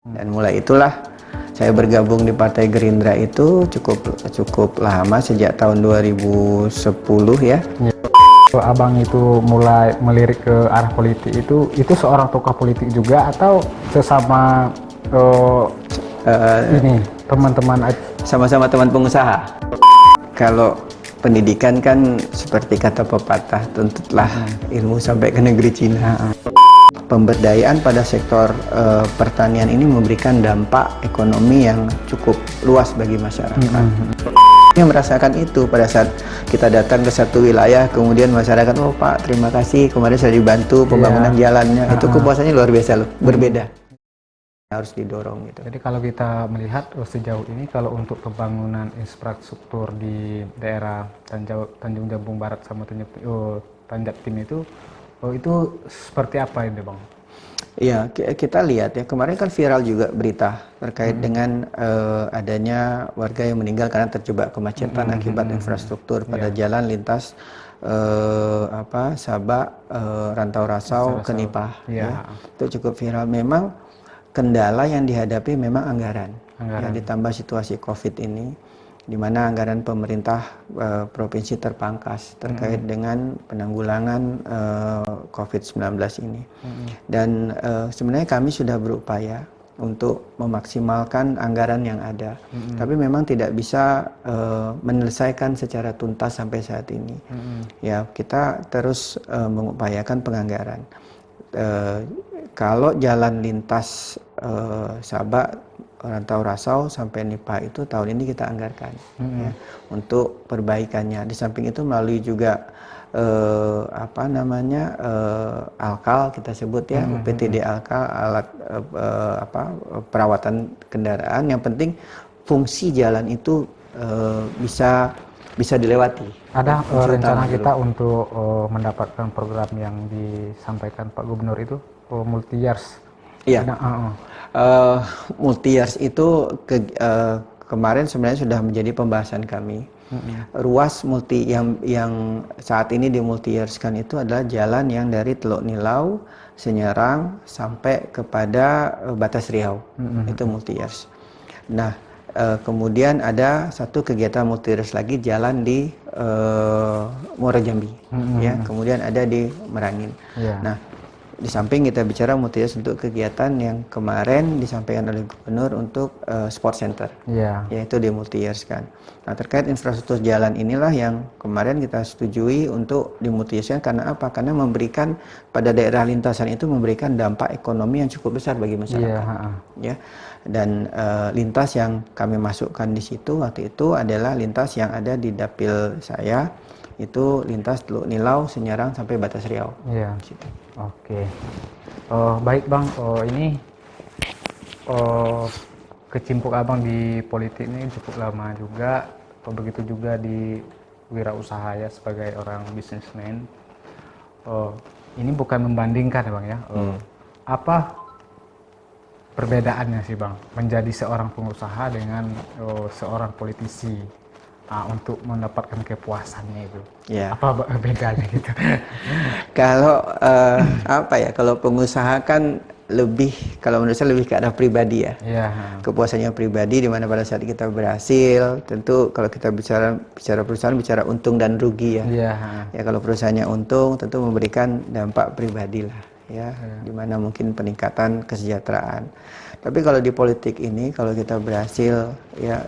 Dan mulai itulah saya bergabung di Partai Gerindra itu cukup lama, sejak tahun 2010 ya. Abang itu mulai melirik ke arah politik itu seorang tokoh politik juga atau sesama ini teman-teman? Sama-sama teman pengusaha. Kalau pendidikan kan seperti kata pepatah, tuntutlah ilmu sampai ke negeri Cina. Pemberdayaan pada sektor pertanian ini memberikan dampak ekonomi yang cukup luas bagi masyarakat. Yang merasakan itu pada saat kita datang ke satu wilayah, kemudian masyarakat, oh Pak, terima kasih, kemarin saya dibantu pembangunan jalannya. Itu kepuasannya luar biasa loh, berbeda. Harus didorong gitu. Jadi kalau kita melihat sejauh ini, kalau untuk pembangunan infrastruktur di daerah Tanjung Jabung Barat sama Tanjak Tim itu seperti apa ini Bang? Iya, kita lihat ya, kemarin kan viral juga berita terkait dengan adanya warga yang meninggal karena terjebak kemacetan akibat infrastruktur pada jalan lintas Sabak, Rantau Rasau ke Nipah. Ya. Itu cukup viral. Memang kendala yang dihadapi memang anggaran. Ya, ditambah situasi COVID ini, di mana anggaran pemerintah provinsi terpangkas terkait dengan penanggulangan COVID-19 ini. Dan sebenarnya kami sudah berupaya untuk memaksimalkan anggaran yang ada, tapi memang tidak bisa menyelesaikan secara tuntas sampai saat ini. Ya, kita terus mengupayakan penganggaran. Kalau jalan lintas Sabak, Rantau Rasau sampai Nipah itu tahun ini kita anggarkan ya, untuk perbaikannya. Di samping itu melalui juga Alkal, kita sebut ya, UPTD Alkal, alat perawatan kendaraan. Yang penting fungsi jalan itu bisa dilewati. Ada rencana kita untuk mendapatkan program yang disampaikan Pak Gubernur itu, multi years. Iya. Multi years itu kemarin sebenarnya sudah menjadi pembahasan kami. Ruas multi yang saat ini di multi years kan itu adalah jalan yang dari Teluk Nilau, Senyerang sampai kepada Batas Riau. Itu multi years. Nah, kemudian ada satu kegiatan multi years lagi, jalan di Muara Jambi, ya. Kemudian ada di Merangin. Nah, di samping kita bicara multi years untuk kegiatan yang kemarin disampaikan oleh Gubernur untuk sport center, yaitu di multi years kan. Nah, terkait infrastruktur jalan inilah yang kemarin kita setujui untuk di multi years kan. Karena apa? Karena memberikan pada daerah lintasan itu memberikan dampak ekonomi yang cukup besar bagi masyarakat. Ya. Dan lintas yang kami masukkan di situ waktu itu adalah lintas yang ada di dapil saya, itu lintas Teluk Nilau, Senyerang sampai Batas Riau. Gitu. Oke. Baik Bang, ini kecimpung Abang di politik ini cukup lama juga, begitu juga di wirausaha ya, sebagai orang bisnismen. Ini bukan membandingkan ya Bang ya. Apa perbedaannya sih Bang menjadi seorang pengusaha dengan seorang politisi? Untuk mendapatkan kepuasannya itu, apa bedanya gitu? Kalau kalau pengusaha kan lebih, kalau menurut saya lebih ke arah pribadi ya. Kepuasannya pribadi, di mana pada saat kita berhasil, tentu kalau kita bicara perusahaan, bicara untung dan rugi ya. Ya, kalau perusahaannya untung, tentu memberikan dampak pribadi lah ya, di mana mungkin peningkatan kesejahteraan. Tapi kalau di politik ini, kalau kita berhasil ya,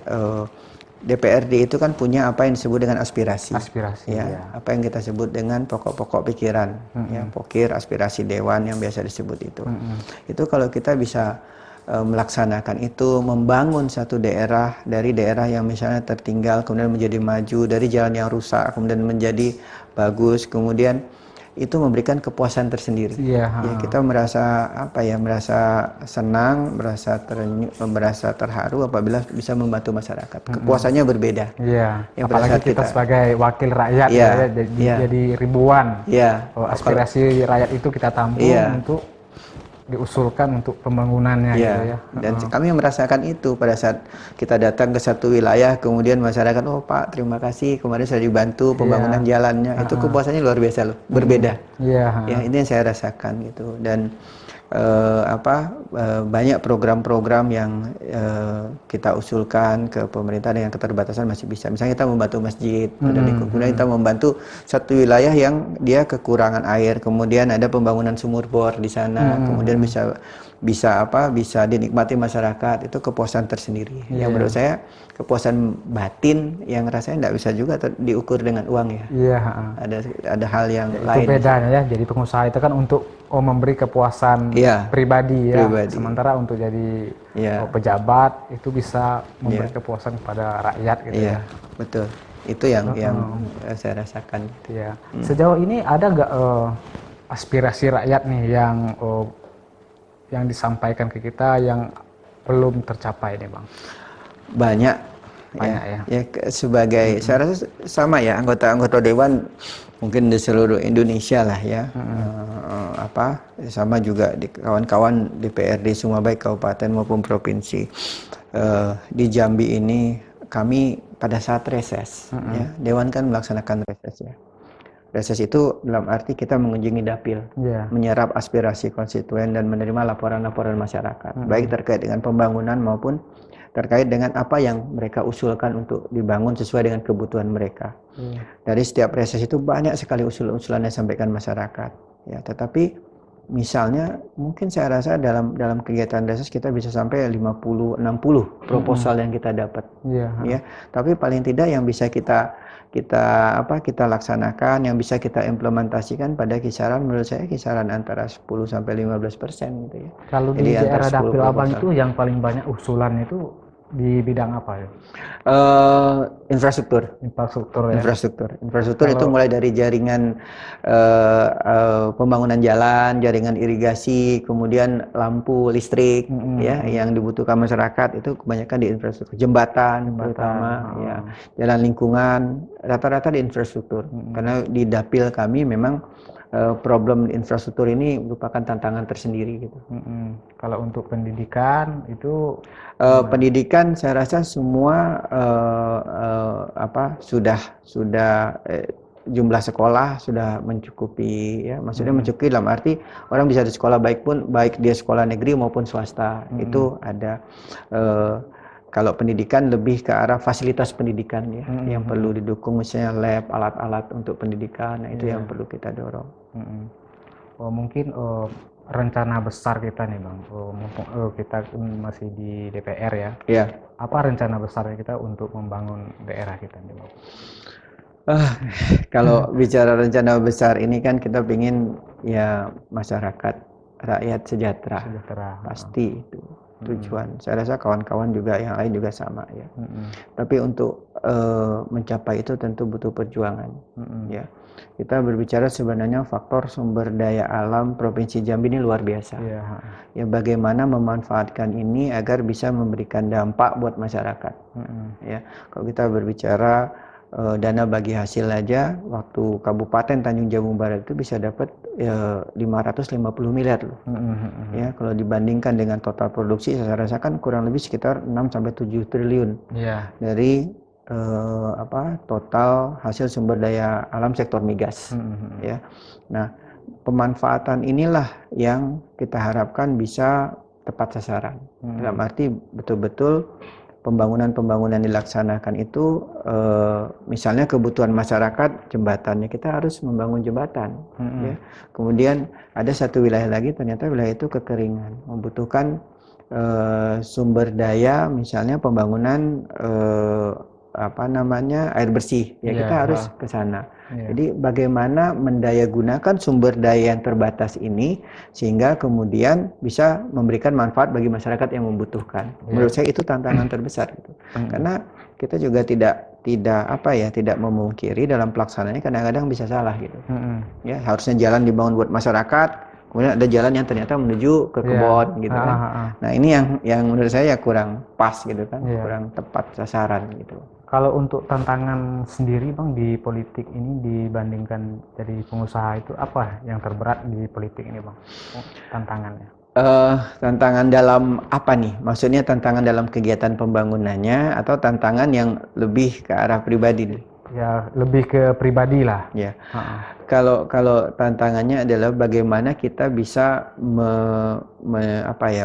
DPRD itu kan punya apa yang disebut dengan aspirasi. Apa yang kita sebut dengan pokok-pokok pikiran, ya, pokir, aspirasi dewan yang biasa disebut itu. Itu kalau kita bisa melaksanakan itu, membangun satu daerah dari daerah yang misalnya tertinggal kemudian menjadi maju, dari jalan yang rusak kemudian menjadi bagus, kemudian itu memberikan kepuasan tersendiri. Ya, kita merasa merasa senang, merasa terharu apabila bisa membantu masyarakat. Kepuasannya berbeda. Apalagi kita sebagai wakil rakyat jadi ribuan. Aspirasi rakyat itu kita tampung untuk diusulkan untuk pembangunannya gitu ya. Dan kami merasakan itu pada saat kita datang ke satu wilayah, kemudian masyarakat, oh Pak, terima kasih, kemarin saya dibantu pembangunan jalannya. Itu kepuasannya luar biasa loh, berbeda. Ya, ini yang saya rasakan gitu. Dan banyak program-program yang kita usulkan ke pemerintah dengan keterbatasan masih bisa. Misalnya kita membantu masjid, kemudian kita membantu satu wilayah yang dia kekurangan air, kemudian ada pembangunan sumur bor di sana, kemudian bisa dinikmati masyarakat, itu kepuasan tersendiri. Yang menurut saya kepuasan batin yang rasanya tidak bisa juga diukur dengan uang ya. Ada hal yang lain. Itu bedanya ya. Jadi pengusaha itu kan untuk memberi kepuasan pribadi ya. Sementara untuk jadi pejabat itu bisa memberi kepuasan kepada rakyat gitu ya. Betul. Itu yang saya rasakan. Ya. Sejauh ini ada nggak aspirasi rakyat nih yang disampaikan ke kita yang belum tercapai nih Bang? Banyak ya. Sebagai saya rasa sama ya, anggota dewan mungkin di seluruh Indonesia lah ya. Sama juga di kawan-kawan DPRD semua baik kabupaten maupun provinsi. Di Jambi ini kami pada saat reses ya, dewan kan melaksanakan reses ya. Reses itu dalam arti kita mengunjungi dapil, menyerap aspirasi konstituen dan menerima laporan-laporan masyarakat, baik terkait dengan pembangunan maupun terkait dengan apa yang mereka usulkan untuk dibangun sesuai dengan kebutuhan mereka. Dari setiap reses itu banyak sekali usul-usulan yang disampaikan masyarakat. Ya, tetapi misalnya mungkin saya rasa dalam kegiatan reses kita bisa sampai 50-60 proposal yang kita dapat. Ya, tapi paling tidak yang bisa kita laksanakan, yang bisa kita implementasikan pada kisaran, menurut saya kisaran antara 10-15% gitu ya. Kalau di daerah dapil Abang itu yang paling banyak usulan itu di bidang apa ya? Infrastruktur ya. Infrastruktur itu mulai dari jaringan pembangunan jalan, jaringan irigasi, kemudian lampu listrik ya yang dibutuhkan masyarakat, itu kebanyakan di infrastruktur. Jembatan terutama ya, jalan lingkungan, rata-rata di infrastruktur. Karena di dapil kami memang problem infrastruktur ini merupakan tantangan tersendiri gitu. Kalau untuk pendidikan itu pendidikan saya rasa semua sudah jumlah sekolah sudah mencukupi ya, maksudnya mencukupi dalam arti orang bisa di sekolah baik dia sekolah negeri maupun swasta. Itu ada kalau pendidikan lebih ke arah fasilitas pendidikan ya, yang perlu didukung, misalnya lab, alat-alat untuk pendidikan. Nah, itu yang perlu kita dorong. Mungkin rencana besar kita nih Bang, kita masih di DPR ya. Apa rencana besar kita untuk membangun daerah kita nih Bang? Kalau bicara rencana besar ini kan kita ingin ya masyarakat, rakyat sejahtera. Pasti itu tujuan. Saya rasa kawan-kawan juga yang lain juga sama ya. Tapi untuk mencapai itu tentu butuh perjuangan. Ya, kita berbicara sebenarnya faktor sumber daya alam Provinsi Jambi ini luar biasa. Ya, bagaimana memanfaatkan ini agar bisa memberikan dampak buat masyarakat. Ya, kalau kita berbicara dana bagi hasil aja, waktu Kabupaten Tanjung Jabung Barat itu bisa dapat 550 miliar loh. Ya, kalau dibandingkan dengan total produksi saya rasakan kurang lebih sekitar 6-7 triliun dari total hasil sumber daya alam sektor migas. Ya, nah pemanfaatan inilah yang kita harapkan bisa tepat sasaran. Dalam arti betul-betul pembangunan dilaksanakan itu misalnya kebutuhan masyarakat jembatannya, kita harus membangun jembatan. Ya. Kemudian ada satu wilayah lagi ternyata wilayah itu kekeringan, membutuhkan sumber daya, misalnya pembangunan air bersih ya, kita harus ke sana. Jadi bagaimana mendayagunakan sumber daya yang terbatas ini sehingga kemudian bisa memberikan manfaat bagi masyarakat yang membutuhkan. Menurut saya itu tantangan terbesar gitu. Karena kita juga tidak memungkiri dalam pelaksanaannya kadang-kadang bisa salah gitu. Ya, harusnya jalan dibangun buat masyarakat, kemudian ada jalan yang ternyata menuju ke kebun gitu kan. Nah, ini yang menurut saya kurang pas gitu kan, kurang tepat sasaran gitu. Kalau untuk tantangan sendiri Bang di politik ini dibandingkan jadi pengusaha itu apa yang terberat di politik ini Bang? Tantangannya? Tantangan dalam apa nih? Maksudnya tantangan dalam kegiatan pembangunannya atau tantangan yang lebih ke arah pribadi nih? ya lebih ke pribadi lah. Ya. Kalau tantangannya adalah bagaimana kita bisa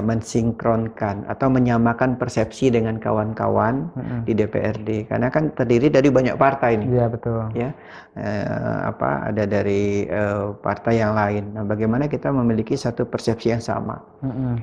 mensinkronkan atau menyamakan persepsi dengan kawan-kawan di DPRD, karena kan terdiri dari banyak partai nih. Iya betul. Ya, ada dari partai yang lain. Nah, bagaimana kita memiliki satu persepsi yang sama?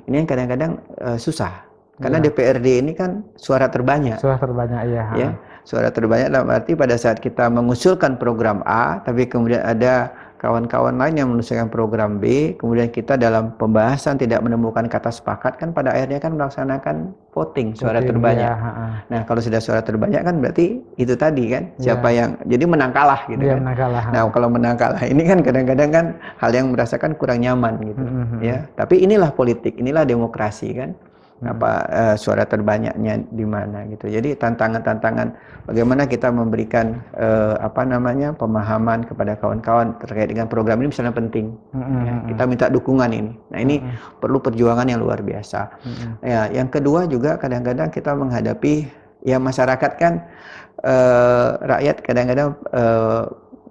Ini yang kadang-kadang susah. Karena DPRD ini kan suara terbanyak. Suara terbanyak, iya. Ya, suara terbanyak dalam arti pada saat kita mengusulkan program A, tapi kemudian ada kawan-kawan lain yang mengusulkan program B, kemudian kita dalam pembahasan tidak menemukan kata sepakat, kan pada akhirnya kan melaksanakan voting suara terbanyak. Nah, kalau sudah suara terbanyak kan berarti itu tadi kan, siapa yang jadi menang kalah gitu kan. Menang kalah. Nah, kalau menang kalah ini kan kadang-kadang kan hal yang merasakan kurang nyaman gitu. Ya, tapi inilah politik, inilah demokrasi kan. Suara terbanyaknya di mana gitu. Jadi tantangan-tantangan bagaimana kita memberikan pemahaman kepada kawan-kawan terkait dengan program ini misalnya penting. Ya, kita minta dukungan ini. Nah, ini perlu perjuangan yang luar biasa. Ya, yang kedua juga kadang-kadang kita menghadapi ya masyarakat kan rakyat kadang-kadang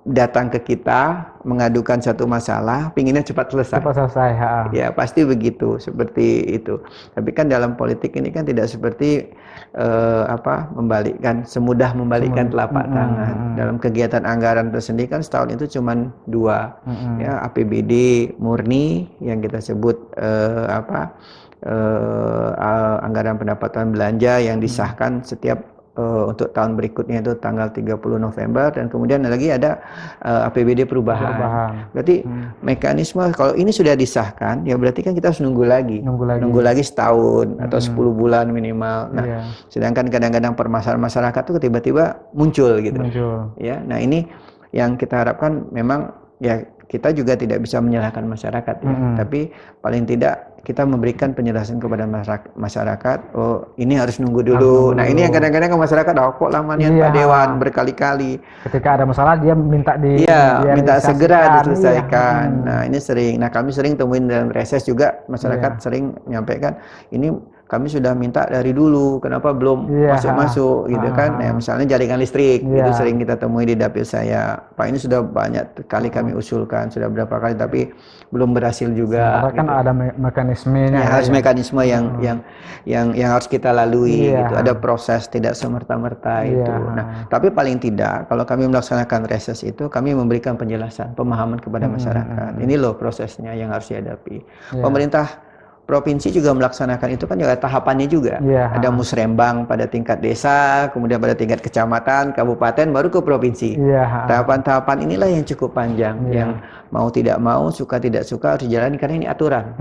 datang ke kita mengadukan satu masalah, pinginnya cepat selesai. Cepat selesai. Ya pasti begitu, seperti itu. Tapi kan dalam politik ini kan tidak seperti semudah membalikkan telapak tangan. Dalam kegiatan anggaran tersendiri kan setahun itu cuma 2, ya APBD murni yang kita sebut anggaran pendapatan belanja yang disahkan setiap untuk tahun berikutnya itu tanggal 30 November, dan kemudian lagi ada APBD perubahan. Berarti mekanisme kalau ini sudah disahkan ya berarti kan kita harus nunggu lagi setahun atau 10 bulan minimal. Nah, sedangkan kadang-kadang permasalahan masyarakat itu tiba-tiba muncul gitu. Ya, nah ini yang kita harapkan memang ya kita juga tidak bisa menyalahkan masyarakat ya, tapi paling tidak kita memberikan penjelasan kepada masyarakat, oh ini harus nunggu dulu. Nah ini yang kadang-kadang ke masyarakat, kok lamanya Pak Dewan berkali-kali. Ketika ada masalah dia minta minta segera diselesaikan. Nah ini sering, kami sering temuin dalam reses juga, masyarakat sering menyampaikan, ini kami sudah minta dari dulu, kenapa belum masuk-masuk gitu kan. Ya, misalnya jaringan listrik, itu sering kita temui di dapil saya. Pak ini sudah banyak kali kami usulkan, sudah berapa kali, tapi belum berhasil juga. Karena kan ada mekanismenya. Ya, harus mekanisme yang harus kita lalui gitu. Ada proses, tidak semerta-merta itu. Nah, tapi paling tidak kalau kami melaksanakan reses itu kami memberikan penjelasan, pemahaman kepada masyarakat. Ini loh prosesnya yang harus dihadapi. Pemerintah provinsi juga melaksanakan itu kan juga tahapannya juga. Ada musrembang pada tingkat desa, kemudian pada tingkat kecamatan, kabupaten, baru ke provinsi. Tahapan-tahapan inilah yang cukup panjang, yang mau tidak mau, suka tidak suka harus dijalani karena ini aturan.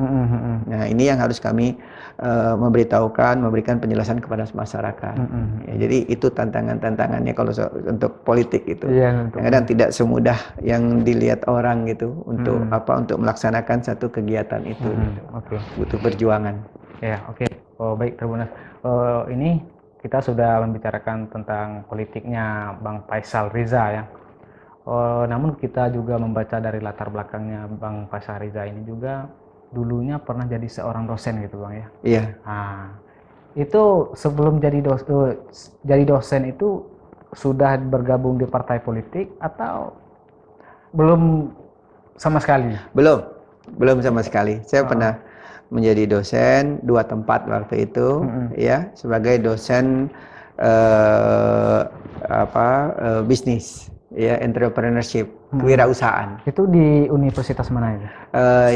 Nah, ini yang harus kami memberikan penjelasan kepada masyarakat. Ya, jadi itu tantangannya kalau untuk politik itu. Kadang tidak semudah yang dilihat orang gitu untuk untuk melaksanakan satu kegiatan itu. Butuh perjuangan. Ya, oke. Oh, baik, Tribuners. Ini kita sudah membicarakan tentang politiknya Bang Faisal Riza ya. Namun kita juga membaca dari latar belakangnya Bang Faisal Riza ini juga dulunya pernah jadi seorang dosen gitu Bang ya. Iya. Nah, itu sebelum jadi dosen itu sudah bergabung di partai politik atau belum sama sekali? Belum sama sekali. Saya pernah menjadi dosen 2 tempat waktu itu, ya, sebagai dosen bisnis, ya, entrepreneurship, kewirausahaan. Itu di universitas mana itu?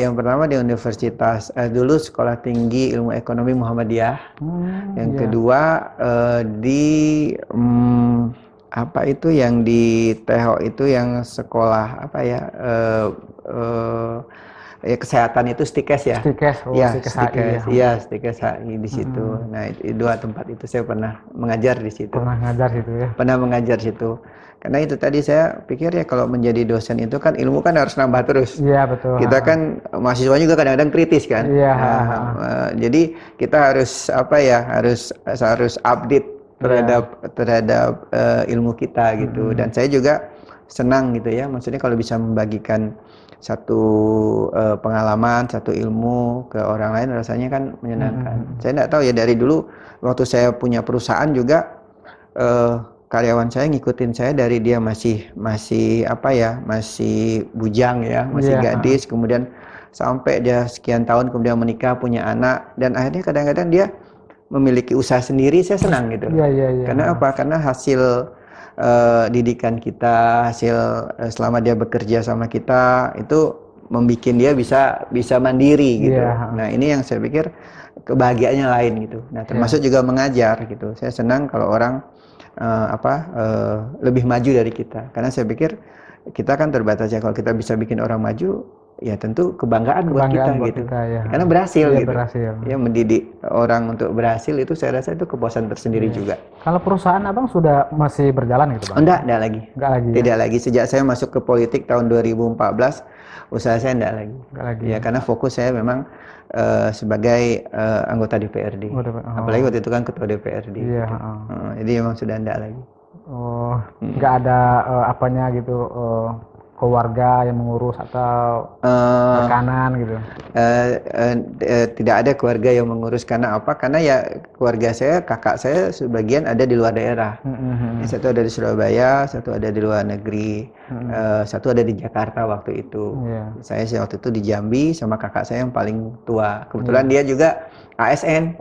Yang pertama di universitas dulu Sekolah Tinggi Ilmu Ekonomi Muhammadiyah. Yang kedua di yang di THO itu yang sekolah kesehatan itu Stikes ya. Stikes, Stikes. Iya, Stikes HI di situ. Nah, 2 tempat itu saya pernah mengajar di situ. Pernah mengajar situ ya. Pernah mengajar situ. Karena itu tadi saya pikir ya kalau menjadi dosen itu kan ilmu kan harus nambah terus. Iya, betul. Kita kan mahasiswa juga kadang-kadang kritis kan. Iya. Jadi kita harus harus update terhadap ilmu kita gitu. Dan saya juga senang gitu ya. Maksudnya kalau bisa membagikan satu pengalaman, satu ilmu ke orang lain rasanya kan menyenangkan. Saya tidak tahu ya, dari dulu waktu saya punya perusahaan juga karyawan saya ngikutin saya dari dia masih apa ya, masih bujang ya, masih gadis, kemudian sampai dia sekian tahun kemudian menikah, punya anak, dan akhirnya kadang-kadang dia memiliki usaha sendiri. Saya senang gitu. Karena apa? Karena hasil didikan kita, hasil selama dia bekerja sama kita itu membuat dia bisa mandiri gitu. Nah, ini yang saya pikir kebahagiaannya lain gitu. Nah, termasuk juga mengajar gitu. Saya senang kalau orang lebih maju dari kita, karena saya pikir kita kan terbatas ya. Kalau kita bisa bikin orang maju, ya tentu kebanggaan buat kita gitu. Karena berhasil gitu. Ya, mendidik orang untuk berhasil itu saya rasa itu kepuasan tersendiri juga. Kalau perusahaan abang sudah masih berjalan gitu bang? Enggak lagi. Tidak ya? lagi. Sejak saya masuk ke politik tahun 2014, usaha saya enggak lagi. Ya, karena fokus saya memang sebagai anggota DPRD. Apalagi waktu itu kan ketua DPRD. Gitu. Jadi memang sudah enggak lagi. Nggak ada apanya gitu, keluarga yang mengurus atau rekanan gitu? Tidak ada keluarga yang mengurus. Karena apa? Karena ya keluarga saya, kakak saya sebagian ada di luar daerah. Satu ada di Surabaya, satu ada di luar negeri, satu ada di Jakarta waktu itu. Saya waktu itu di Jambi sama kakak saya yang paling tua. Kebetulan dia juga ASN.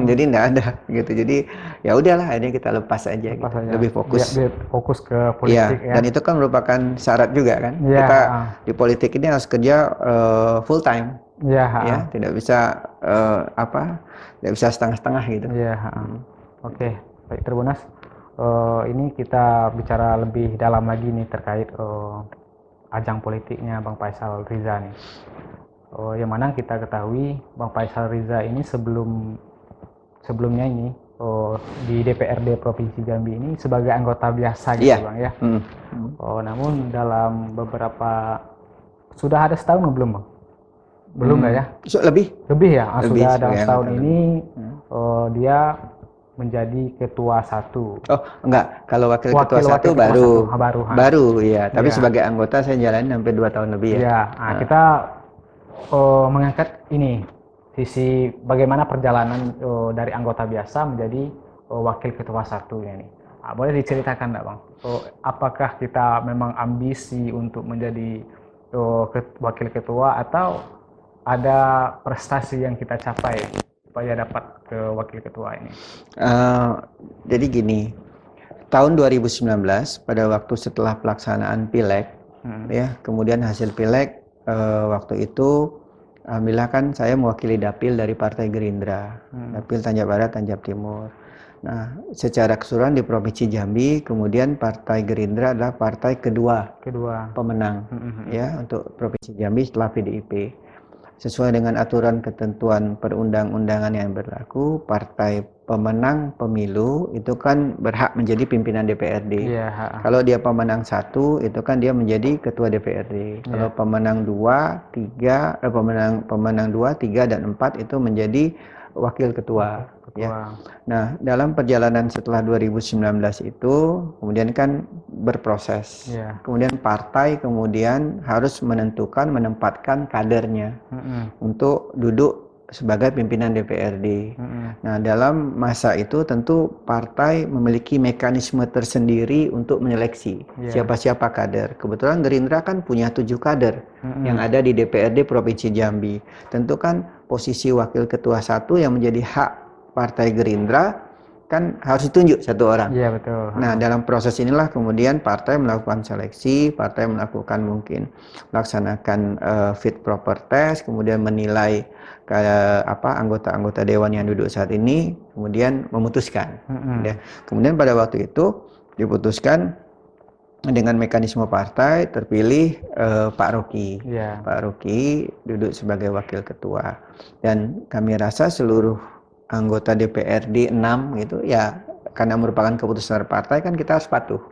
Jadi enggak ada gitu. Jadi ya udahlah, akhirnya kita lepas aja gitu. Lebih fokus. Fokus ke politik ya. Dan itu kan merupakan syarat juga kan. Kita di politik ini harus kerja full time. Ya, tidak bisa tidak bisa setengah-setengah gitu. Oke, baik Tribunas. Ini kita bicara lebih dalam lagi nih terkait ajang politiknya Bang Faisal Riza nih. Yang mana kita ketahui Bang Faisal Riza ini sebelumnya ini di DPRD Provinsi Jambi ini sebagai anggota biasa gitu Bang ya. Namun dalam beberapa, sudah ada setahun belum Bang? Belum nggak ya? Lebih ya. Sudah dalam setahun ini dia menjadi ketua 1. Enggak, kalau wakil ketua 1 baru ya. Tapi sebagai anggota saya jalanin sampai 2 tahun lebih ya. Kita mengangkat ini sisi bagaimana perjalanan dari anggota biasa menjadi wakil ketua 1 ini. Boleh diceritakan nggak Bang? Apakah kita memang ambisi untuk menjadi wakil ketua atau ada prestasi yang kita capai supaya dapat ke wakil ketua ini? Jadi gini, tahun 2019 pada waktu setelah pelaksanaan pileg, ya, kemudian hasil pileg waktu itu alhamdulillah kan saya mewakili dapil dari Partai Gerindra, dapil Tanjab Barat, Tanjab Timur. Nah, secara keseluruhan di Provinsi Jambi, kemudian Partai Gerindra adalah partai kedua pemenang ya untuk Provinsi Jambi setelah PDIP. Sesuai dengan aturan ketentuan perundang-undangan yang berlaku, partai pemenang pemilu itu kan berhak menjadi pimpinan DPRD. Kalau dia pemenang 1, itu kan dia menjadi ketua DPRD. Kalau pemenang 2, 3, pemenang 2, 3 dan 4 itu menjadi wakil ketua. Ya. Nah, dalam perjalanan setelah 2019 itu kemudian kan berproses. Kemudian partai kemudian harus menempatkan kadernya untuk duduk sebagai pimpinan DPRD. Nah, dalam masa itu tentu partai memiliki mekanisme tersendiri untuk menyeleksi siapa-siapa kader. Kebetulan Gerindra kan punya 7 kader yang ada di DPRD Provinsi Jambi. Tentu kan posisi wakil ketua 1 yang menjadi hak Partai Gerindra kan harus ditunjuk 1 orang. Nah, dalam proses inilah kemudian partai melakukan seleksi, partai melakukan mungkin melaksanakan fit proper test, kemudian menilai anggota-anggota dewan yang duduk saat ini, kemudian memutuskan. Kemudian pada waktu itu diputuskan dengan mekanisme partai terpilih Pak Rocky. Pak Rocky duduk sebagai wakil ketua. Dan kami rasa seluruh anggota DPRD 6 gitu ya, karena merupakan keputusan partai kan kita harus patuh.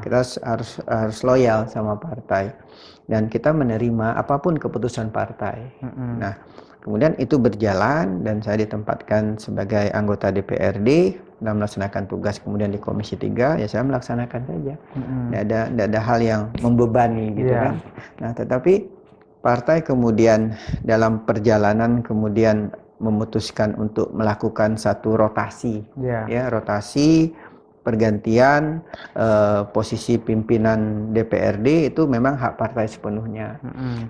Kita harus loyal sama partai dan kita menerima apapun keputusan partai. Nah, kemudian itu berjalan dan saya ditempatkan sebagai anggota DPRD dan melaksanakan tugas kemudian di Komisi 3, ya saya melaksanakan saja. Tidak ada hal yang membebani gitu kan. Nah, tetapi partai kemudian dalam perjalanan kemudian memutuskan untuk melakukan satu rotasi, rotasi pergantian posisi pimpinan DPRD itu memang hak partai sepenuhnya.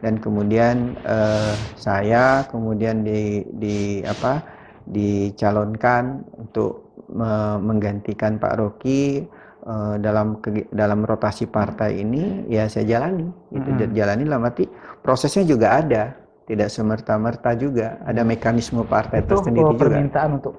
Dan kemudian saya kemudian dicalonkan untuk menggantikan Pak Rocky dalam rotasi partai ini, ya saya jalani. Jalani dalam arti prosesnya juga ada. Tidak semerta-merta juga, ada mekanisme partai tersendiri juga. Permintaan untuk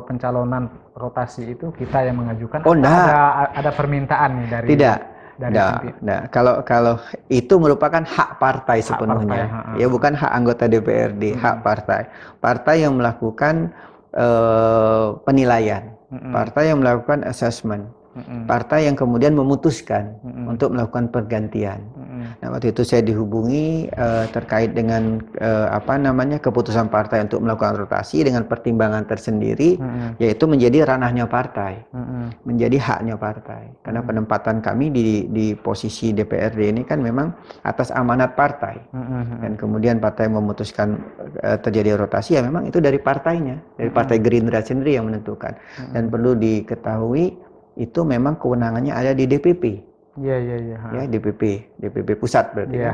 pencalonan rotasi itu kita yang mengajukan? Oh, ada permintaan nih dari? Tidak. Kalau itu merupakan hak partai sepenuhnya, ya bukan hak anggota DPRD, hak partai. Partai yang melakukan penilaian, partai yang melakukan assessment, partai yang kemudian memutuskan untuk melakukan pergantian. Nah, waktu itu saya dihubungi terkait dengan keputusan partai untuk melakukan rotasi dengan pertimbangan tersendiri, yaitu menjadi ranahnya partai, menjadi haknya partai. Karena penempatan kami di posisi DPRD ini kan memang atas amanat partai, dan kemudian partai memutuskan terjadi rotasi, ya memang itu dari partainya, dari Partai Gerindra sendiri yang menentukan. Dan perlu diketahui itu memang kewenangannya ada di DPP. Ya, DPP pusat berarti.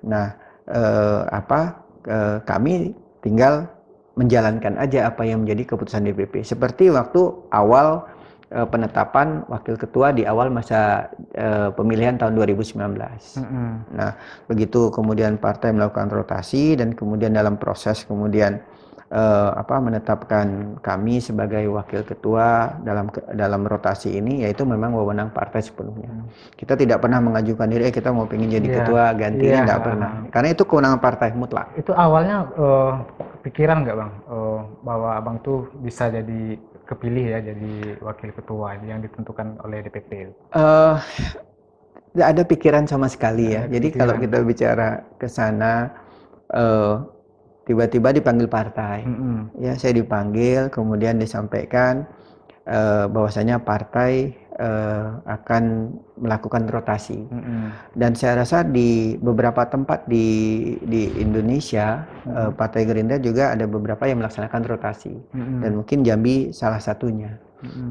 Nah, kami tinggal menjalankan aja apa yang menjadi keputusan DPP. Seperti waktu awal penetapan wakil ketua di awal masa pemilihan tahun 2019. Nah, begitu kemudian partai melakukan rotasi dan kemudian dalam proses kemudian menetapkan kami sebagai wakil ketua dalam rotasi ini, yaitu memang wewenang partai sepenuhnya. Kita tidak pernah mengajukan diri kita mau pengen jadi ketua gantinya, nggak pernah, karena itu kewenangan partai mutlak. Itu awalnya pikiran nggak Bang bahwa Abang tuh bisa jadi kepilih ya jadi wakil ketua yang ditentukan oleh DPP? Tidak ada pikiran sama sekali ya. Jadi kalau kita bicara ke sana, tiba-tiba dipanggil partai, ya saya dipanggil, kemudian disampaikan bahwasanya partai akan melakukan rotasi. Dan saya rasa di beberapa tempat di Indonesia, Partai Gerindra juga ada beberapa yang melaksanakan rotasi, dan mungkin Jambi salah satunya.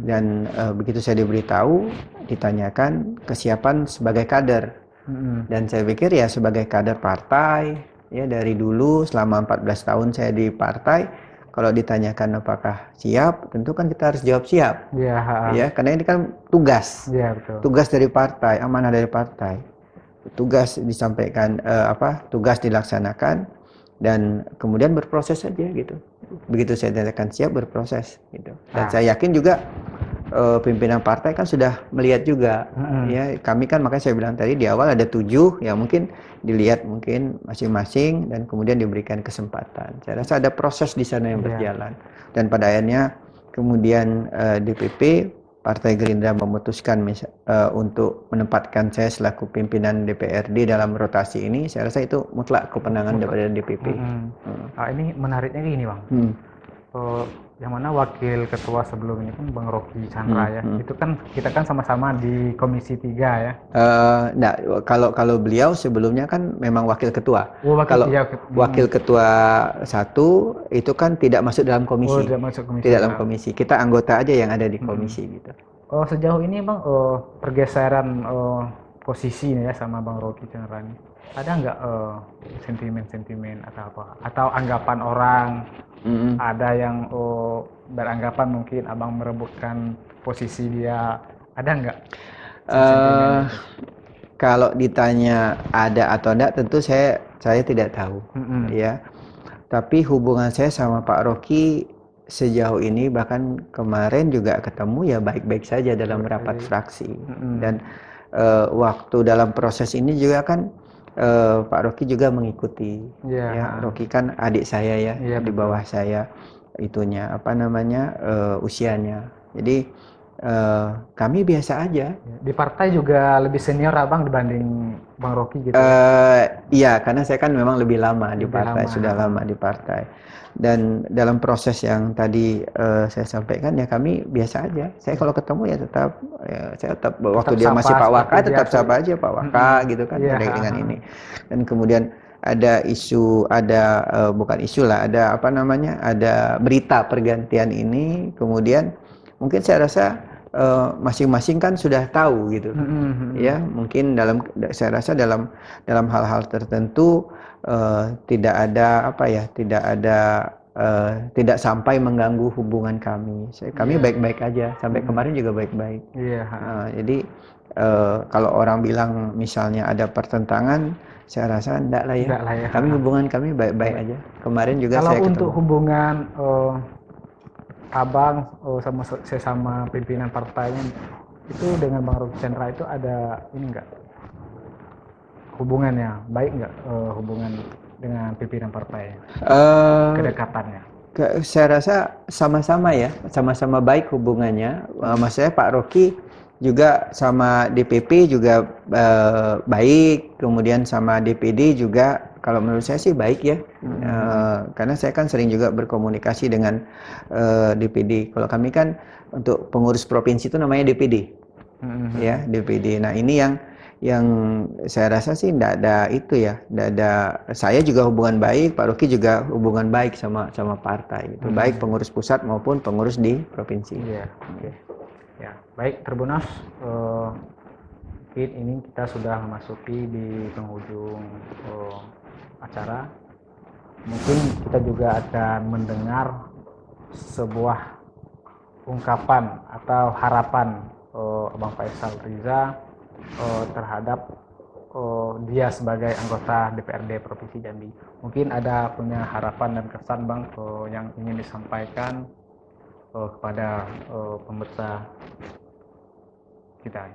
Dan begitu saya diberitahu, ditanyakan kesiapan sebagai kader, dan saya pikir ya sebagai kader partai. Ya, dari dulu selama 14 tahun saya di partai, kalau ditanyakan apakah siap, tentu kan kita harus jawab siap. Ya, karena ini kan tugas. Tugas dari partai, amanah dari partai. Tugas disampaikan tugas dilaksanakan dan kemudian berproses saja gitu. Begitu saya nyatakan siap, berproses gitu. Dan saya yakin juga pimpinan partai kan sudah melihat juga, ya kami kan, makanya saya bilang tadi di awal ada 7 yang mungkin dilihat mungkin masing-masing dan kemudian diberikan kesempatan. Saya rasa ada proses di sana yang berjalan, dan pada akhirnya kemudian DPP Partai Gerindra memutuskan untuk menempatkan saya selaku pimpinan DPRD dalam rotasi ini. Saya rasa itu mutlak kewenangan daripada DPP. Ini menariknya gini Bang. Yang mana wakil ketua sebelum ini kan Bang Rocky Chandra ya. Itu kan kita kan sama-sama di Komisi 3 ya. Kalau beliau sebelumnya kan memang wakil ketua. Wakil ketua 1 itu kan tidak masuk dalam komisi. Tidak dalam komisi. Kita anggota aja yang ada di komisi gitu. Sejauh ini Bang pergeseran posisi ya sama Bang Rocky Chandra ini, ada nggak sentimen-sentimen atau apa? Atau anggapan orang? Ada yang beranggapan mungkin Abang merebutkan posisi dia, ada nggak? Kalau ditanya ada atau enggak, tentu saya tidak tahu, ya. Tapi hubungan saya sama Pak Rocky sejauh ini, bahkan kemarin juga ketemu ya baik-baik saja dalam rapat fraksi. Dan waktu dalam proses ini juga kan Pak Rocky juga mengikuti. Ya, Rocky kan adik saya ya, di bawah saya usianya. Jadi kami biasa aja. Di partai juga lebih senior Abang dibanding Bang Rocky gitu? Iya, karena saya kan memang lebih lama di partai, sudah lama di partai. Dan dalam proses yang tadi saya sampaikan ya kami biasa aja. Saya kalau ketemu ya saya tetap waktu dia masih Pak Waka tetap sapa aja Pak Waka gitu kan, dengan ini. Dan kemudian ada isu, bukan isu lah, ada berita pergantian ini. Kemudian mungkin saya rasa masing-masing kan sudah tahu gitu. Ya, mungkin saya rasa dalam hal-hal tertentu tidak ada tidak sampai mengganggu hubungan kami. Kami baik-baik aja, sampai kemarin juga baik-baik. Jadi kalau orang bilang misalnya ada pertentangan, saya rasa enggak lah ya. Hubungan kami baik-baik aja. Kemarin juga kalau saya untuk ketemu. hubungan Abang sama sesama pimpinan partainya itu dengan Bang Rocky Chandra itu ada ini enggak hubungannya baik enggak, hubungan dengan pimpinan partai, kedekatannya? Saya rasa sama-sama ya, sama-sama baik hubungannya. Maksudnya Pak Rocky juga sama DPP juga baik, kemudian sama DPD juga kalau menurut saya sih baik ya. Karena saya kan sering juga berkomunikasi dengan DPD. Kalau kami kan untuk pengurus provinsi itu namanya DPD. Ya, DPD. Nah, ini yang saya rasa sih tidak ada itu ya, tidak ada. Saya juga hubungan baik, Pak Rocky juga hubungan baik sama partai itu, baik pengurus pusat maupun pengurus di provinsi. Ya, baik Tribuners, mungkin ini kita sudah memasuki di penghujung acara. Mungkin kita juga akan mendengar sebuah ungkapan atau harapan Abang Faisal Riza terhadap dia sebagai anggota DPRD Provinsi Jambi. Mungkin ada punya harapan dan kesan Bang yang ingin disampaikan kepada pemirsa kita.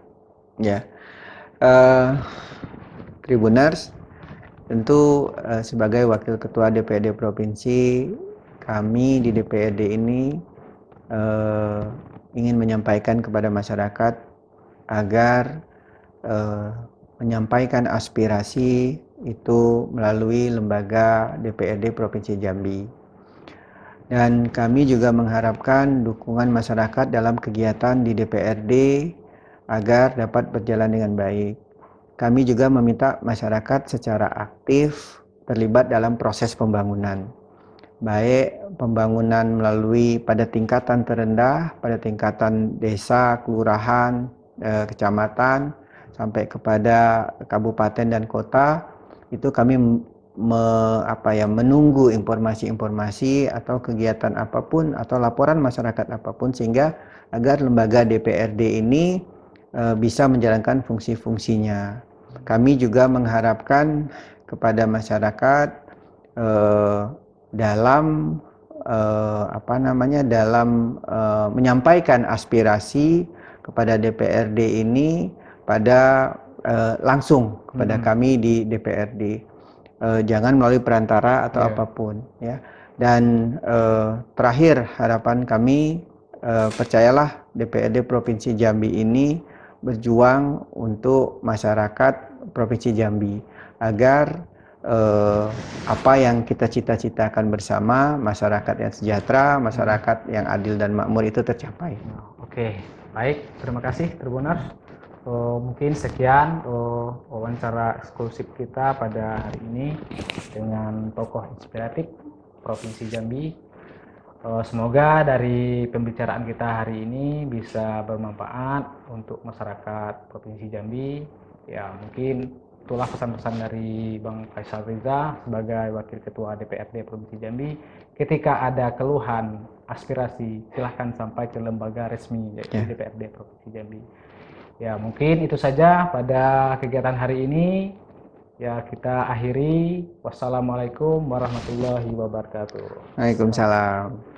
Ya, Tribuners, tentu sebagai Wakil Ketua DPRD Provinsi, kami di DPRD ini ingin menyampaikan kepada masyarakat agar menyampaikan aspirasi itu melalui lembaga DPRD Provinsi Jambi. Dan kami juga mengharapkan dukungan masyarakat dalam kegiatan di DPRD agar dapat berjalan dengan baik. Kami juga meminta masyarakat secara aktif terlibat dalam proses pembangunan. Baik pembangunan melalui pada tingkatan terendah, pada tingkatan desa, kelurahan, kecamatan, sampai kepada kabupaten dan kota, itu kami menunggu informasi-informasi atau kegiatan apapun atau laporan masyarakat apapun sehingga agar lembaga DPRD ini bisa menjalankan fungsi-fungsinya. Kami juga mengharapkan kepada masyarakat dalam menyampaikan aspirasi kepada DPRD ini pada langsung kepada kami di DPRD, jangan melalui perantara atau apapun ya. Dan terakhir harapan kami, percayalah DPRD Provinsi Jambi ini berjuang untuk masyarakat Provinsi Jambi agar apa yang kita cita-citakan bersama, masyarakat yang sejahtera, masyarakat yang adil dan makmur itu tercapai. Oke, baik, terima kasih Tribuners. Mungkin sekian wawancara eksklusif kita pada hari ini dengan tokoh inspiratif Provinsi Jambi. Semoga dari pembicaraan kita hari ini bisa bermanfaat untuk masyarakat Provinsi Jambi. Ya, mungkin itulah pesan-pesan dari Bang Faisal Riza sebagai Wakil Ketua DPRD Provinsi Jambi. Ketika ada keluhan, aspirasi, silahkan sampai ke lembaga resmi yaitu DPRD Provinsi Jambi. Ya, mungkin itu saja pada kegiatan hari ini. Ya, kita akhiri. Wassalamualaikum warahmatullahi wabarakatuh. Waalaikumsalam.